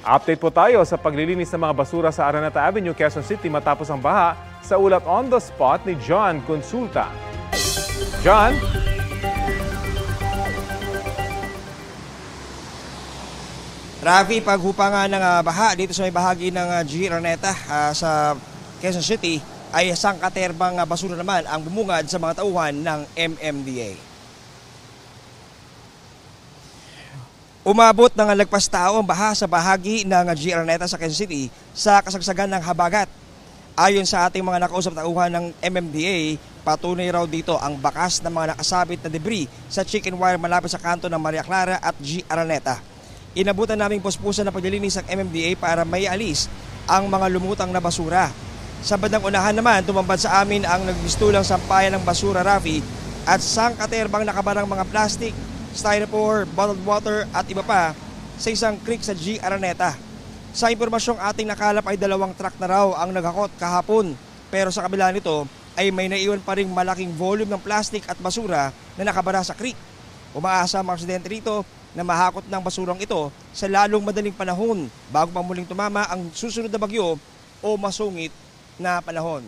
Update po tayo sa paglilinis ng mga basura sa Araneta Avenue, Quezon City matapos ang baha sa ulat on the spot ni John Consulta. John? Rafi, paghupa nga ng baha dito sa may bahagi ng G. Araneta sa Quezon City ay sangkaterbang basura naman ang bumungad sa mga tauhan ng MMDA. Umabot ng lagpas tao ang baha sa bahagi ng G. Araneta sa Quezon City sa kasagsagan ng habagat. Ayon sa ating mga nakausap tauhan ng MMDA, patunay raw dito ang bakas ng mga nakasabit na debris sa chicken wire malapit sa kanto ng Maria Clara at G. Araneta. Inabutan naming puspusan ng paglilinis ng MMDA para may alis ang mga lumutang na basura. Sa bandang unahan naman, tumambad sa amin ang nagbistulang sampayan ng basura, Rafi, at sangkaterbang nakabarang mga plastic, styrofoam, bottled water at iba pa sa isang creek sa G. Araneta. Sa impormasyong ating nakalap ay 2 truck na raw ang naghakot kahapon, pero sa kabila nito ay may naiwan pa ring malaking volume ng plastic at basura na nakabara sa creek. Umaasa ang mga residente rito na mahakot ng basurang ito sa lalong madaling panahon bago pa muling tumama ang susunod na bagyo o masungit na panahon.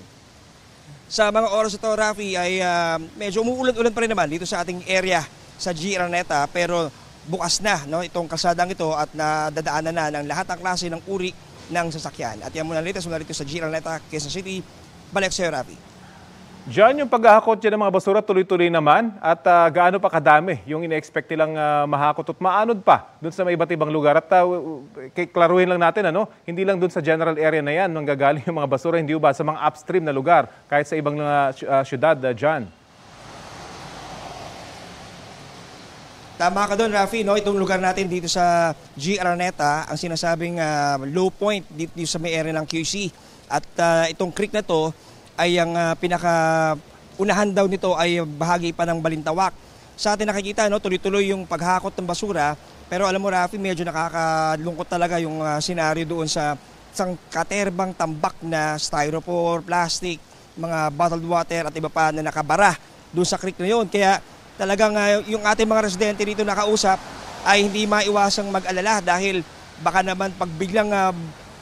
Sa mga oras ito, Rafi, ay medyo umuulan-ulan pa rin naman dito sa ating area sa G. Araneta, pero bukas na itong kalsadang ito at nadadaanan na ng lahat ng klase ng uri ng sasakyan. At yan muna rito sa G. Araneta, Quezon City. Balik sa'yo, Rafi. John, yung paghahakot dyan ng mga basura tuloy-tuloy naman at gaano pa kadami yung ina-expect nilang mahakot at maanod pa dun sa may iba't ibang lugar. At klaruhin lang natin, hindi lang dun sa general area na yan nanggagaling yung mga basura, hindi ba sa mga upstream na lugar kahit sa ibang syudad, John? Tama ka doon, Rafi. Itong lugar natin dito sa G. Araneta, ang sinasabing low point dito sa may area ng QC. At itong creek na to ay ang pinaka-unahan daw nito ay bahagi pa ng Balintawak. Sa atin nakikita, tuloy-tuloy yung paghakot ng basura. Pero alam mo, Rafi, medyo nakakalungkot talaga yung senaryo doon sa isang katerbang tambak na styrofoam, plastic, mga bottled water at iba pa na nakabara doon sa creek na yun. Kaya talagang yung ating mga residente rito nakausap ay hindi maiwasang mag-alala dahil baka naman pag biglang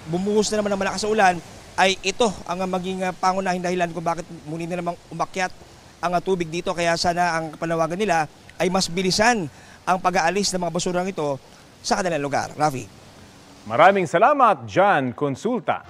bumuhos na naman ng malakas na ulan, ay ito ang maging pangunahing dahilan kung bakit muli na namang umakyat ang tubig dito. Kaya sana ang panawagan nila ay mas bilisan ang pag-aalis ng mga basurang ito sa kanilang lugar. Rafi. Maraming salamat, John Consulta.